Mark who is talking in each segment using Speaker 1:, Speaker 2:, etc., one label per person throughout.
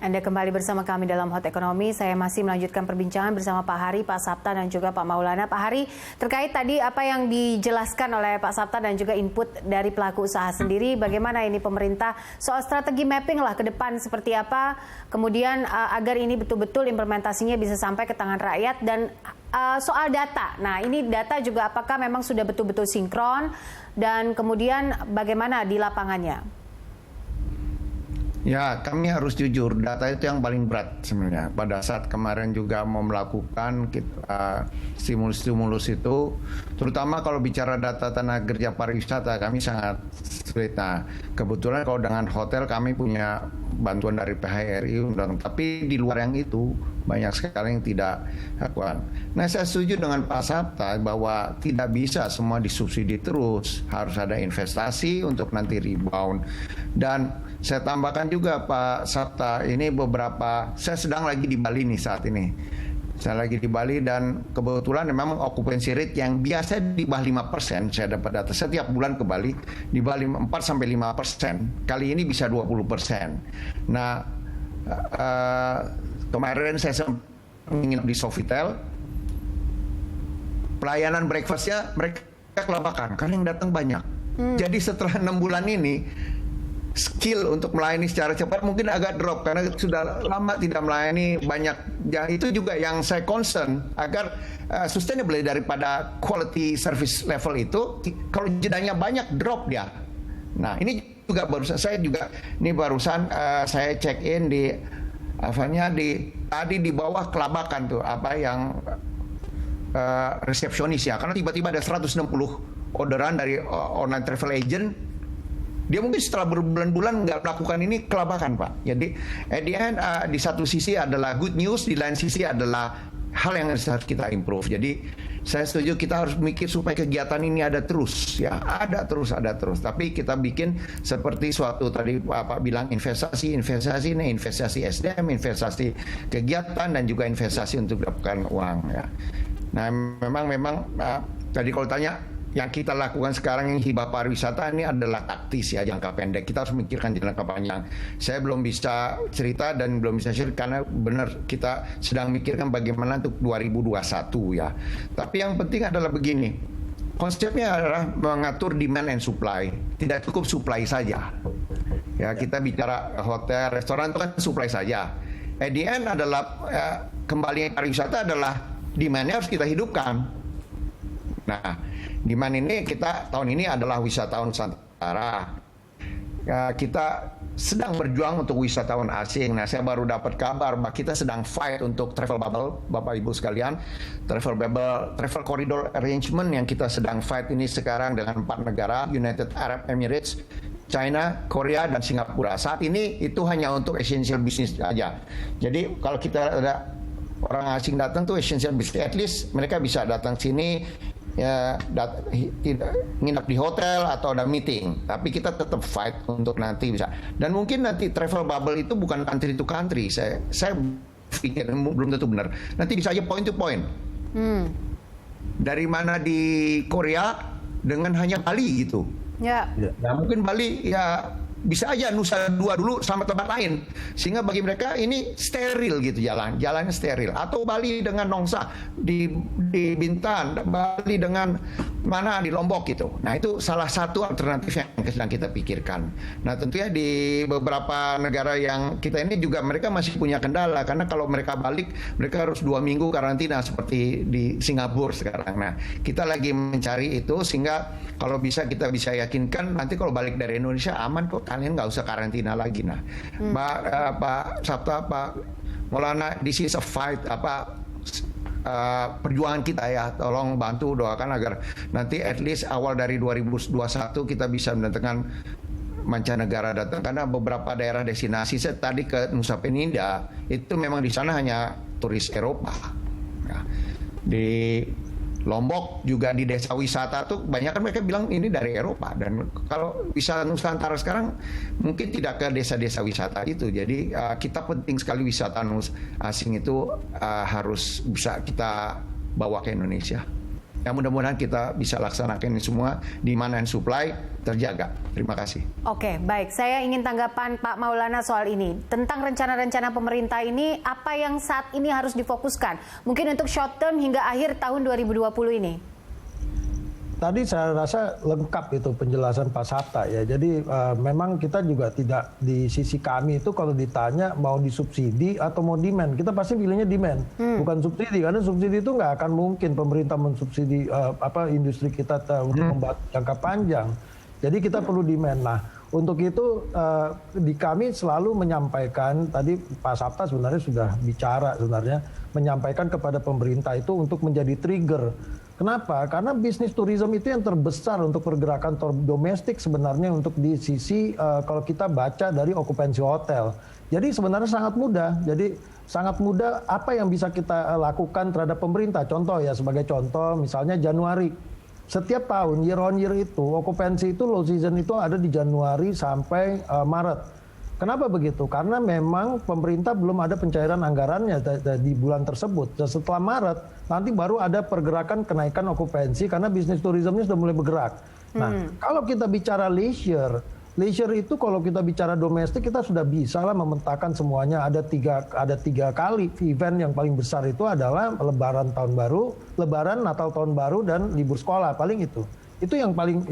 Speaker 1: Anda kembali bersama kami dalam Hot Ekonomi. Saya masih melanjutkan perbincangan bersama Pak Hari, Pak Sapta, dan juga Pak Maulana. Pak Hari, terkait tadi apa yang dijelaskan oleh Pak Sapta dan juga input dari pelaku usaha sendiri, bagaimana ini pemerintah soal strategi mapping lah ke depan seperti apa, kemudian agar ini betul-betul implementasinya bisa sampai ke tangan rakyat, dan soal data. Nah, ini data juga apakah memang sudah betul-betul sinkron, dan kemudian bagaimana di lapangannya?
Speaker 2: Ya, kami harus jujur, data itu yang paling berat sebenarnya. Pada saat kemarin juga mau melakukan stimulus-stimulus itu, terutama kalau bicara data tenaga kerja pariwisata, kami sangat sulit. Nah, kebetulan kalau dengan hotel kami punya bantuan dari PHRI, tapi di luar yang itu banyak sekali yang tidak lakukan. Nah, saya setuju dengan Pak Sapta bahwa tidak bisa semua disubsidi terus, harus ada investasi untuk nanti rebound. Dan saya tambahkan juga Pak Sapta, ini saya sedang lagi di Bali nih saat ini. Saya lagi di Bali dan kebetulan memang occupancy rate yang biasa di bawah 5%, saya dapat data setiap bulan ke Bali, di bawah 4-5%. Kali ini bisa 20%. Nah, kemarin saya nginep di Sofitel, pelayanan breakfastnya mereka kelabakan, karena yang datang banyak. Jadi setelah 6 bulan ini, skill untuk melayani secara cepat mungkin agak drop karena sudah lama tidak melayani banyak. Ya, itu juga yang saya concern agar sustainable daripada quality service level itu, kalau jedanya banyak drop dia. Nah, ini juga barusan saya check in di tadi di bawah kelabakan tuh yang resepsionis ya, karena tiba-tiba ada 160 orderan dari online travel agent. Dia mungkin setelah berbulan-bulan nggak melakukan ini, kelabakan Pak. Jadi at the end, di satu sisi adalah good news, di lain sisi adalah hal yang harus kita improve. Jadi saya setuju kita harus mikir supaya kegiatan ini ada terus ya, ada terus. Tapi kita bikin seperti suatu tadi Pak bilang investasi ini, investasi SDM, investasi kegiatan, dan juga investasi untuk dapatkan uang ya. Nah, memang tadi kalau tanya, yang kita lakukan sekarang yang hibah pariwisata ini adalah taktis ya, jangka pendek. Kita harus memikirkan jangka panjang. Saya belum bisa cerita dan belum bisa share karena benar kita sedang memikirkan bagaimana untuk 2021 ya. Tapi yang penting adalah begini, konsepnya adalah mengatur demand and supply. Tidak cukup supply saja. Ya, kita bicara hotel, restoran itu kan supply saja. At the end adalah kembali pariwisata adalah demand-nya harus kita hidupkan. Nah, demand ini kita tahun ini adalah wisatawan Nusantara. Ya, kita sedang berjuang untuk wisatawan asing. Nah, saya baru dapat kabar bahwa kita sedang fight untuk travel bubble, Bapak Ibu sekalian. Travel bubble, travel corridor arrangement yang kita sedang fight ini sekarang dengan 4 negara, United Arab Emirates, China, Korea, dan Singapura. Saat ini itu hanya untuk essential business saja. Jadi kalau kita ada orang asing datang tuh essential business, at least mereka bisa datang sini ya, nginap di hotel atau ada meeting, tapi kita tetap fight untuk nanti bisa. Dan mungkin nanti travel bubble itu bukan country to country, saya pikir belum tentu benar. Nanti bisa aja point to point. Dari mana di Korea dengan hanya Bali gitu. Ya. Nah, mungkin Bali ya bisa aja Nusa Dua dulu sama tempat lain, sehingga bagi mereka ini steril gitu, jalannya steril. Atau Bali dengan Nongsa di Bintan, Bali dengan mana di Lombok gitu. Nah, itu salah satu alternatif yang sedang kita pikirkan. Nah, tentunya di beberapa negara yang kita ini juga mereka masih punya kendala, karena kalau mereka balik mereka harus 2 minggu karantina seperti di Singapura sekarang. Nah, kita lagi mencari itu sehingga kalau bisa kita bisa yakinkan nanti kalau balik dari Indonesia aman kok, kalian nggak usah karantina lagi. Nah, Pak Sapta, Pak Maulana, this is a fight, perjuangan kita ya, tolong bantu doakan agar nanti at least awal dari 2021 kita bisa mendatangkan mancanegara datang, karena beberapa daerah destinasi saya tadi ke Nusa Penida itu memang di sana hanya turis Eropa ya. Di Lombok juga di desa wisata tuh banyak kan mereka bilang ini dari Eropa, dan kalau wisata Nusantara sekarang mungkin tidak ke desa-desa wisata itu. Jadi kita penting sekali wisatawan asing itu harus bisa kita bawa ke Indonesia. yang mudah-mudahan kita bisa laksanakan ini semua, demand and supply terjaga. Terima kasih.
Speaker 1: Oke, baik. Saya ingin tanggapan Pak Maulana soal ini. Tentang rencana-rencana pemerintah ini, apa yang saat ini harus difokuskan? Mungkin untuk short term hingga akhir tahun 2020 ini.
Speaker 3: Tadi saya rasa lengkap itu penjelasan Pak Sabta ya. Jadi memang kita juga tidak di sisi kami itu kalau ditanya mau disubsidi atau mau demand, kita pasti pilihnya demand, bukan subsidi. Karena subsidi itu nggak akan mungkin pemerintah mensubsidi industri kita untuk membuat jangka panjang. Jadi kita perlu demand. Nah, untuk itu di kami selalu menyampaikan, tadi Pak Sabta sebenarnya sudah bicara sebenarnya, menyampaikan kepada pemerintah itu untuk menjadi trigger. Kenapa? Karena bisnis tourism itu yang terbesar untuk pergerakan domestik sebenarnya untuk di sisi kalau kita baca dari okupansi hotel. Jadi sebenarnya sangat mudah. Jadi sangat mudah apa yang bisa kita lakukan terhadap pemerintah. Contoh ya, sebagai contoh misalnya Januari. Setiap tahun year on year itu okupansi itu low season itu ada di Januari sampai Maret. Kenapa begitu? Karena memang pemerintah belum ada pencairan anggarannya di bulan tersebut. Dan setelah Maret, nanti baru ada pergerakan kenaikan okupansi karena bisnis turismenya sudah mulai bergerak. Nah, kalau kita bicara leisure itu kalau kita bicara domestik kita sudah bisa lah memetakan semuanya. Ada tiga kali event yang paling besar itu adalah Lebaran tahun baru, Lebaran Natal tahun baru, dan libur sekolah, paling itu. Itu yang paling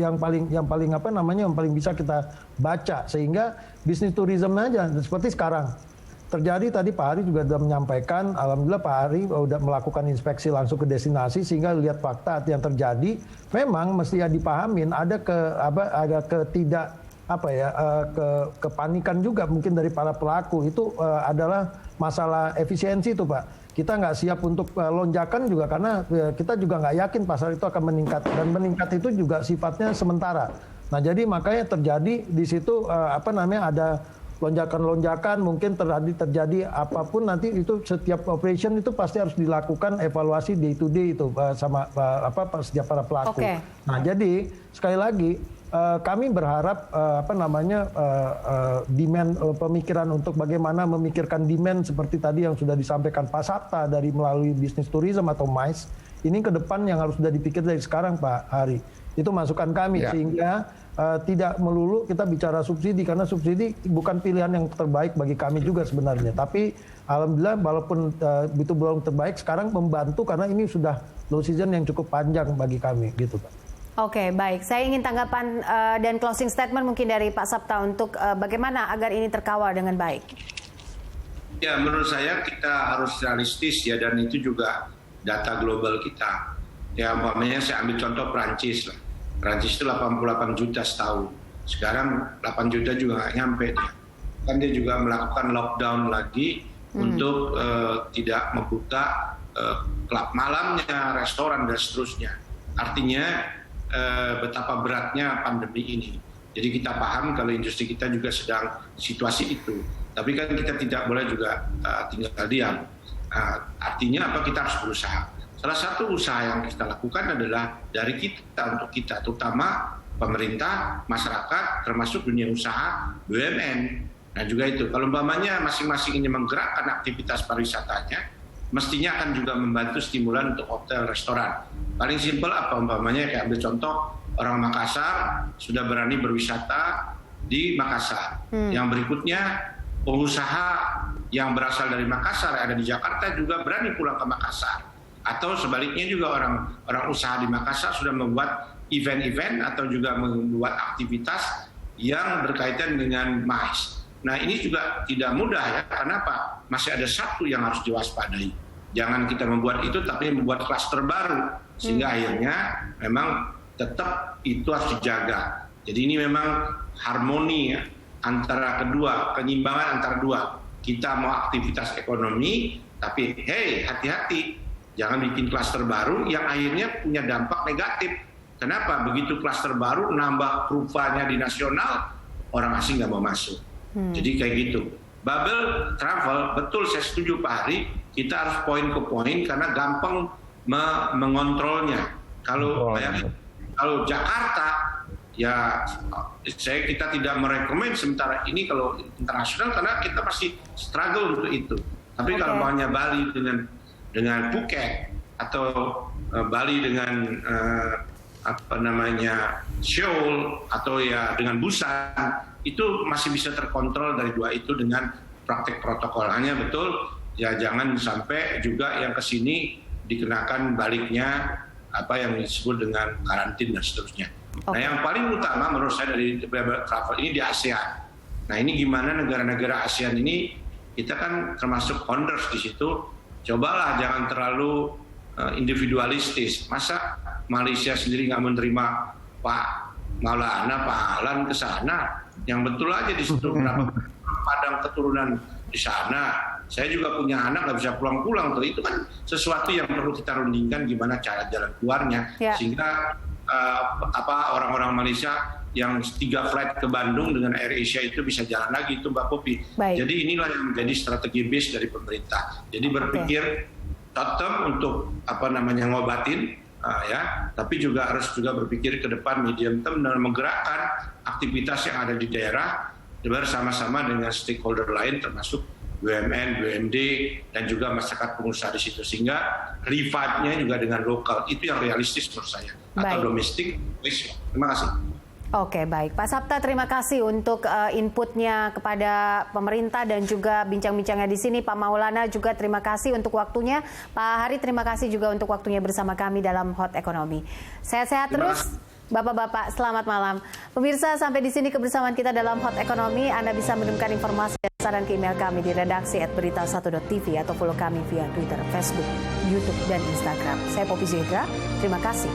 Speaker 3: bisa kita baca, sehingga bisnis tourism aja seperti sekarang terjadi. Tadi Pak Hari juga sudah menyampaikan, alhamdulillah Pak Hari sudah melakukan inspeksi langsung ke destinasi sehingga lihat fakta yang terjadi. Memang mesti dipahamin ada kepanikan juga mungkin dari para pelaku. Itu adalah masalah efisiensi itu Pak. Kita nggak siap untuk lonjakan juga karena kita juga nggak yakin pasar itu akan meningkat, dan meningkat itu juga sifatnya sementara. Nah, jadi makanya terjadi di situ ada lonjakan-lonjakan, mungkin terjadi apapun nanti itu setiap operation itu pasti harus dilakukan evaluasi day to day itu sama setiap para pelaku. Okay. Nah, jadi sekali lagi kami berharap demand, pemikiran untuk bagaimana memikirkan demand seperti tadi yang sudah disampaikan Pak Sabta dari melalui bisnis tourism atau MICE ini ke depan yang harus sudah dipikir dari sekarang Pak Hari. Itu masukan kami sehingga tidak melulu kita bicara subsidi, karena subsidi bukan pilihan yang terbaik bagi kami juga sebenarnya. Tapi alhamdulillah walaupun itu belum terbaik, sekarang membantu karena ini sudah low season yang cukup panjang bagi kami gitu Pak.
Speaker 1: Oke, baik. Saya ingin tanggapan dan closing statement mungkin dari Pak Sabta untuk bagaimana agar ini terkawal dengan baik.
Speaker 4: Ya, menurut saya kita harus realistis ya, dan itu juga data global kita. Ya, umpamanya saya ambil contoh Prancis lah. Prancis itu 88 juta setahun. Sekarang 8 juta juga nggak nyampe dia. Kan dia juga melakukan lockdown lagi untuk tidak membuka klub malamnya, restoran, dan seterusnya. Artinya betapa beratnya pandemi ini. Jadi kita paham kalau industri kita juga sedang situasi itu. Tapi kan kita tidak boleh juga tinggal diam. Artinya apa? Kita harus berusaha. Salah satu usaha yang kita lakukan adalah dari kita untuk kita, terutama pemerintah, masyarakat, termasuk dunia usaha, BUMN. Nah juga itu, kalau umpamanya masing-masing ini menggerakkan aktivitas pariwisatanya, mestinya akan juga membantu stimulan untuk hotel, restoran. Paling simpel apa umpamanya, kayak ambil contoh orang Makassar sudah berani berwisata di Makassar. Yang berikutnya pengusaha yang berasal dari Makassar yang ada di Jakarta juga berani pulang ke Makassar. Atau sebaliknya juga orang usaha di Makassar sudah membuat event-event atau juga membuat aktivitas yang berkaitan dengan MICE. Nah ini juga tidak mudah ya, karena apa? Masih ada satu yang harus diwaspadai. Jangan kita membuat itu tapi membuat klaster baru, sehingga akhirnya memang tetap itu harus dijaga. Jadi ini memang harmoni ya, antara kedua, kenyimbangan antara dua. Kita mau aktivitas ekonomi, tapi hey hati-hati, jangan bikin klaster baru yang akhirnya punya dampak negatif. Kenapa? Begitu klaster baru nambah kurvanya di nasional, orang asing nggak mau masuk. Jadi kayak gitu. Bubble travel, betul saya setuju Pak Hari, kita harus poin ke poin karena gampang mengontrolnya. Kalau kalau Jakarta, ya kita tidak merekomend sementara ini kalau internasional karena kita masih struggle untuk itu. Tapi kalau maunya Bali dengan Phuket atau Bali dengan Seoul atau ya dengan Busan, itu masih bisa terkontrol dari dua itu dengan praktek protokol. Hanya betul ya jangan sampai juga yang ke sini dikenakan baliknya apa yang disebut dengan karantin dan seterusnya. Nah, yang paling utama menurut saya dari travel ini di ASEAN. Nah, ini gimana negara-negara ASEAN ini, kita kan termasuk founders di situ. Cobalah jangan terlalu individualistis. Masa Malaysia sendiri nggak menerima Pak Maulana, Pak Alan ke sana? Yang betul aja di situ berapa padang keturunan di sana. Saya juga punya anak nggak bisa pulang-pulang tuh. Itu kan sesuatu yang perlu kita rundingkan gimana cara jalan keluarnya, sehingga orang-orang Malaysia yang 3 flight ke Bandung dengan AirAsia itu bisa jalan lagi, itu Mbak Popi. Jadi inilah yang menjadi strategi base dari pemerintah. Jadi berpikir short term untuk ngobatin tapi juga harus berpikir ke depan medium term dan menggerakkan aktivitas yang ada di daerah bersama-sama dengan stakeholder lain termasuk BUMN, BUMD dan juga masyarakat pengusaha di situ, sehingga revive-nya juga dengan lokal itu yang realistis menurut saya, atau domestik. Terima kasih.
Speaker 1: Oke, baik. Pak Sapta, terima kasih untuk inputnya kepada pemerintah dan juga bincang-bincangnya di sini. Pak Maulana juga terima kasih untuk waktunya. Pak Hari, terima kasih juga untuk waktunya bersama kami dalam Hot Economy. Sehat-sehat terus, Bapak-bapak. Selamat malam. Pemirsa, sampai di sini kebersamaan kita dalam Hot Economy. Anda bisa mengirimkan informasi dan saran ke email kami di redaksi @berita1.tv atau follow kami via Twitter, Facebook, YouTube, dan Instagram. Saya Poppy Zedra. Terima kasih.